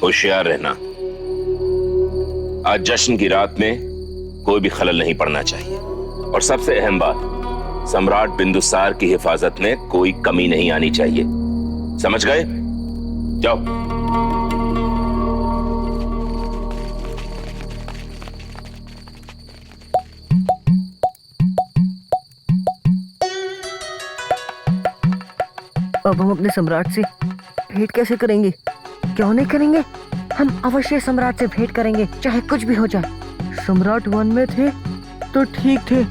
होशियार रहना। आज जश्न की रात में कोई भी खलल नहीं पड़ना चाहिए। और सबसे अहम बात, सम्राट बिंदुसार की हिफाजत में कोई कमी नहीं आनी चाहिए। समझ गए? जाओ। अब हम अपने सम्राट से भेंट कैसे करेंगे? क्यों नहीं करेंगे? हम अवश्य सम्राट से भेंट करेंगे, चाहे कुछ भी हो जाए। सम्राट वन में थे तो ठीक थे,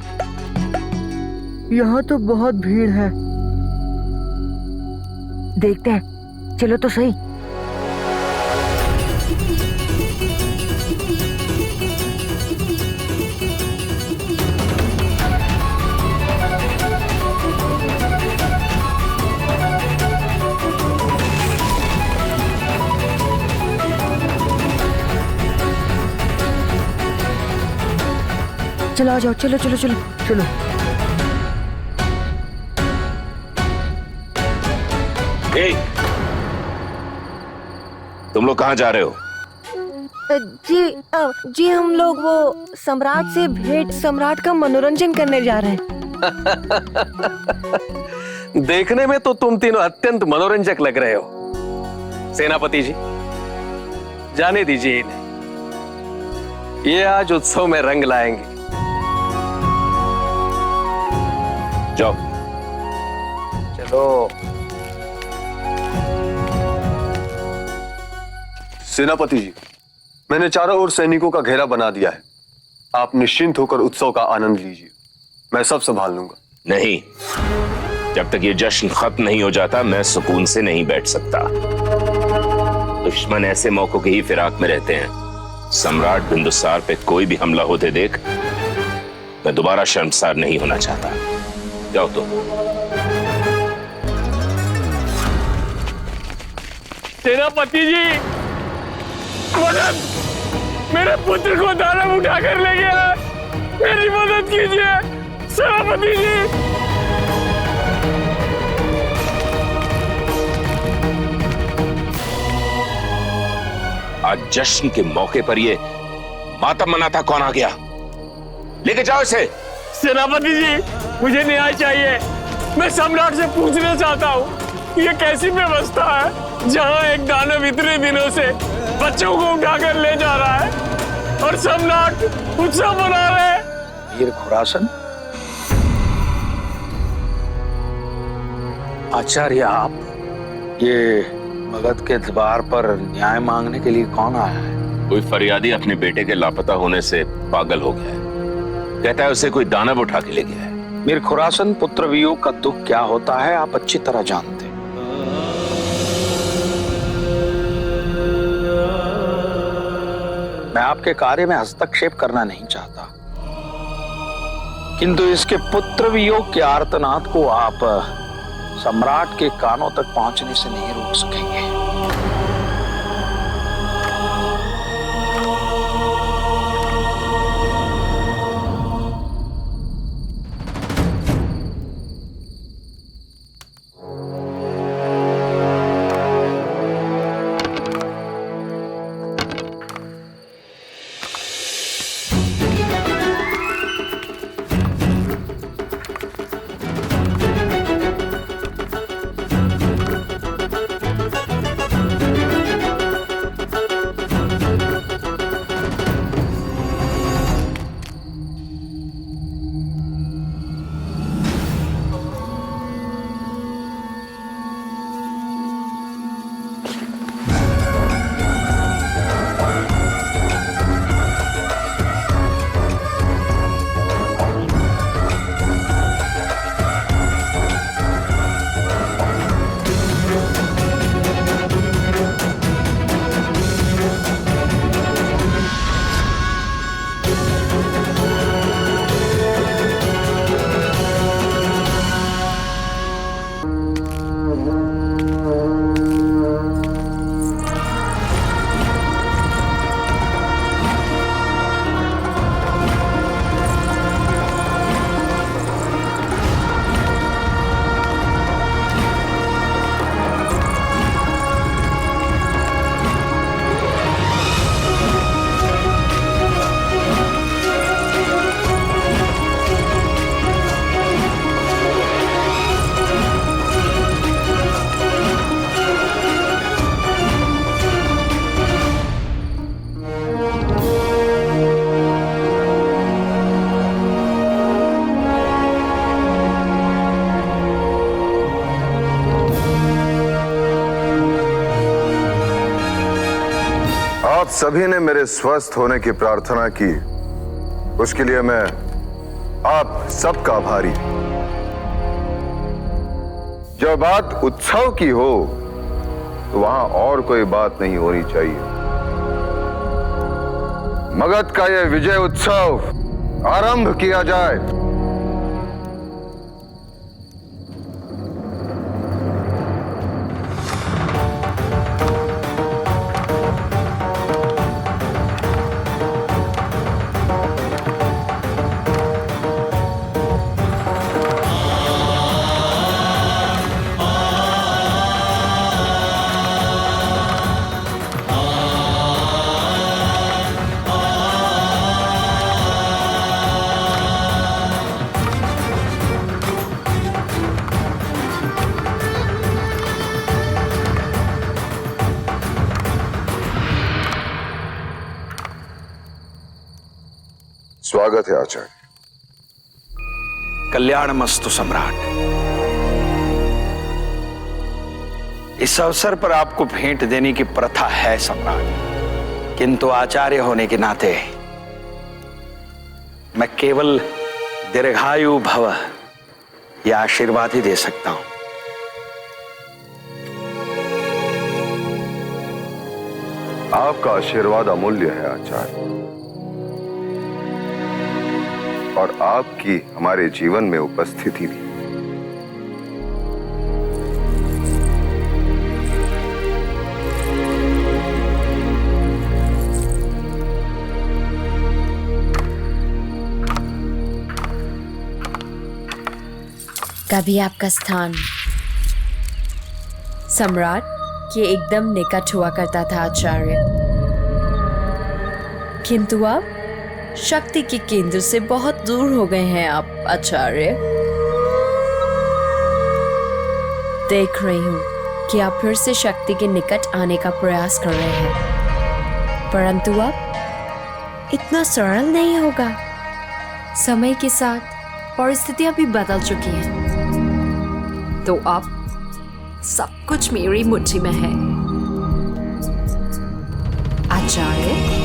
यहाँ तो बहुत भीड़ है। देखते हैं, चलो तो सही। चलो आ जाओ, चलो चलो चलो चलो। तुम लोग कहाँ जा रहे हो? जी हम लोग वो सम्राट से भेंट, सम्राट का मनोरंजन करने जा रहे हैं। देखने में तो तुम तीनों अत्यंत मनोरंजक लग रहे हो। सेनापति जी, जाने दीजिए इन्हें, ये आज उत्सव में रंग लाएंगे। जाओ। चलो। सेनापति जी, मैंने चारों ओर सैनिकों का घेरा बना दिया है। आप निश्चिंत होकर उत्सव का आनंद लीजिए, मैं सब संभाल लूंगा। नहीं, जब तक ये जश्न खत्म नहीं हो जाता मैं सुकून से नहीं बैठ सकता। दुश्मन ऐसे मौकों की ही फिराक में रहते हैं। सम्राट बिंदुसार पे कोई भी हमला होते देख मैं दोबारा शर्मसार नहीं होना चाहता। जाओ तो। सेनापति जी, मदद! मेरे पुत्र को दानव उठा कर ले गया, मेरी मदद कीजिए सेनापति जी। आज जश्न के मौके पर ये मातम मनाता कौन आ गया? लेके जाओ इसे। सेनापति जी, मुझे न्याय चाहिए। मैं सम्राट से पूछना चाहता हूँ, ये कैसी व्यवस्था है जहाँ एक दानव इतने दिनों से बच्चों को उठाकर ले जा रहा है और सम्राट उत्सव मना रहे हैं? वीर खुरासन, आचार्य आप, ये मगध के द्वार पर न्याय मांगने के लिए कौन आया है? कोई फरियादी अपने बेटे के लापता होने से पागल हो गया है। कहता है उसे कोई दानव उठा के ले गया है। वीर खुरासन, पुत्र वियोग का दुख क्या होता है आप अच्छी तरह जानते हैं। मैं आपके कार्य में हस्तक्षेप करना नहीं चाहता, किंतु इसके पुत्र वियोग के आर्तनाद को आप सम्राट के कानों तक पहुंचने से नहीं रोक सकेंगे। आप सभी ने मेरे स्वस्थ होने की प्रार्थना की, उसके लिए मैं आप सबका आभारी। जब बात उत्सव की हो तो वहां और कोई बात नहीं होनी चाहिए। मगध का यह विजय उत्सव आरंभ किया जाए। स्वागत है आचार्य। कल्याणमस्तु सम्राट। इस अवसर पर आपको भेंट देने की प्रथा है सम्राट, किंतु आचार्य होने के नाते मैं केवल दीर्घायु भव या आशीर्वाद ही दे सकता हूं। आपका आशीर्वाद अमूल्य है आचार्य, और आपकी हमारे जीवन में उपस्थिति भी। कभी आपका स्थान सम्राट के एकदम निकट हुआ करता था आचार्य, किंतु अब शक्ति के केंद्र से बहुत दूर हो गए हैं आप आचार्य। देख रही हूं कि आप फिर से शक्ति के निकट आने का प्रयास कर रहे हैं, परंतु अब इतना सरल नहीं होगा। समय के साथ परिस्थितियां भी बदल चुकी हैं, तो अब सब कुछ मेरी मुट्ठी में है आचार्य।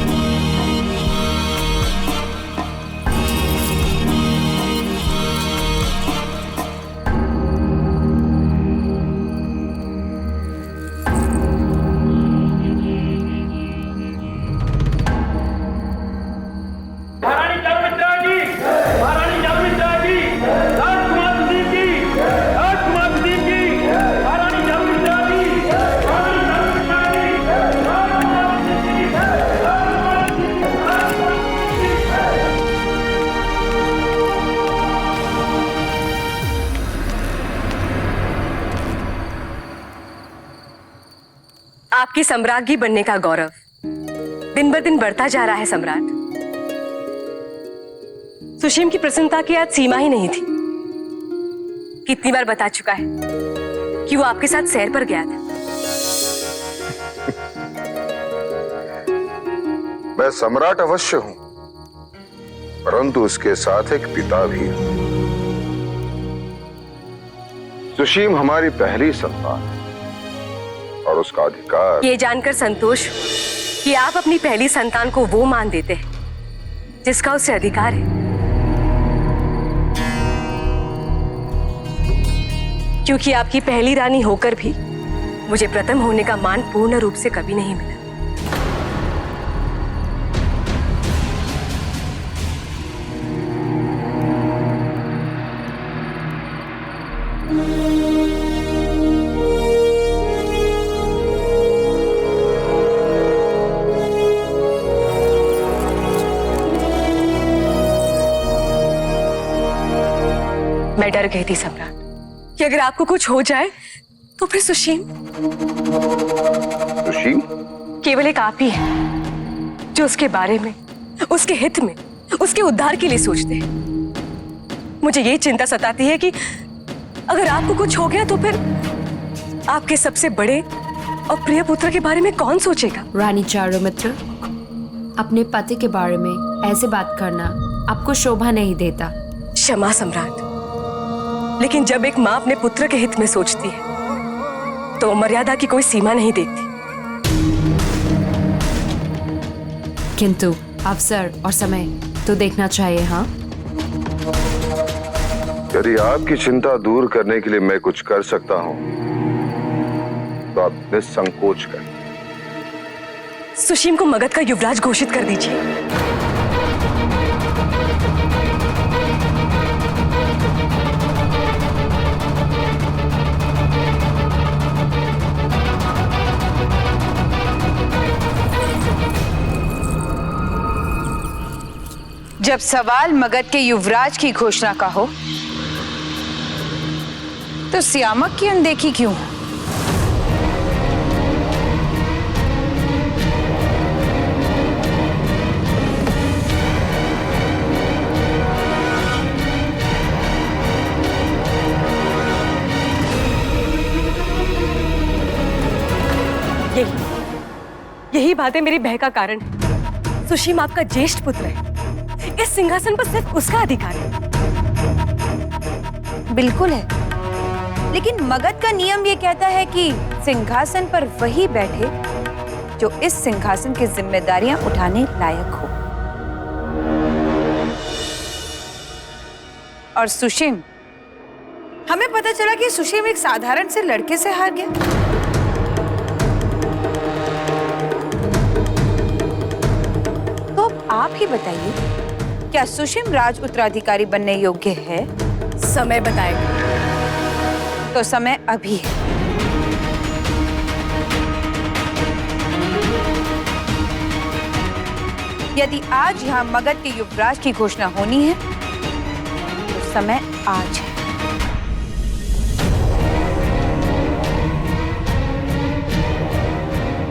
आपकी सम्राज्ञी बनने का गौरव दिन ब दिन बढ़ता जा रहा है सम्राट। सुशीम की प्रसन्नता की आज सीमा ही नहीं थी। कितनी बार बता चुका है कि वो आपके साथ सैर पर गया था। मैं सम्राट अवश्य हूं, परंतु उसके साथ एक पिता भी है। सुशीम हमारी पहली संतान है और उसका अधिकार। ये जानकर संतोष कि आप अपनी पहली संतान को वो मान देते हैं जिसका उससे अधिकार है, क्योंकि आपकी पहली रानी होकर भी मुझे प्रथम होने का मान पूर्ण रूप से कभी नहीं मिला। मैं डर गई थी सम्राट कि अगर आपको कुछ हो जाए तो फिर सुशीम केवल एक आप ही है जो उसके बारे में, उसके हित में, उसके उद्धार के लिए सोचते हैं। मुझे ये चिंता सताती है कि अगर आपको कुछ हो गया तो फिर आपके सबसे बड़े और प्रिय पुत्र के बारे में कौन सोचेगा? रानी चारुमित्र, अपने पति के बारे में ऐसे बात करना आपको शोभा नहीं देता। क्षमा सम्राट, लेकिन जब एक माँ अपने पुत्र के हित में सोचती है तो मर्यादा की कोई सीमा नहीं देखती। किंतु अवसर और समय तो देखना चाहिए। हाँ, यदि आपकी चिंता दूर करने के लिए मैं कुछ कर सकता हूं तो आप निसंकोच करें। सुशीम को मगध का युवराज घोषित कर दीजिए। जब सवाल मगध के युवराज की घोषणा का हो तो सियामक की अनदेखी क्यों? यही बातें मेरी भय का कारण है। सुशीम आपका ज्येष्ठ पुत्र है, इस सिंहासन पर सिर्फ उसका अधिकार है। बिल्कुल है, लेकिन मगध का नियम ये कहता है कि सिंहासन पर वही बैठे जो इस सिंहासन की जिम्मेदारियां उठाने लायक हो। और सुशीम, हमें पता चला कि सुशीम एक साधारण से लड़के से हार गया। तो अब आप ही बताइए, क्या सुशीम राज उत्तराधिकारी बनने योग्य है? समय बताएगा। तो समय अभी है। यदि आज यहां मगध के युवराज की घोषणा होनी है तो समय आज है।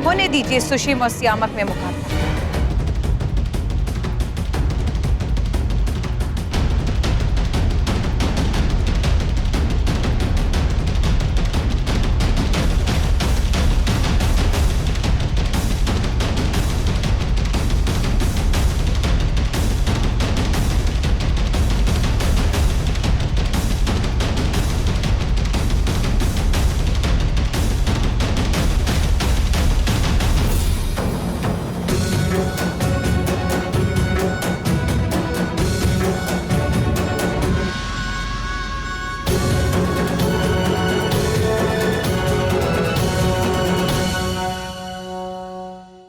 होने दीजिए सुशीम और सियामक में मुकाबला।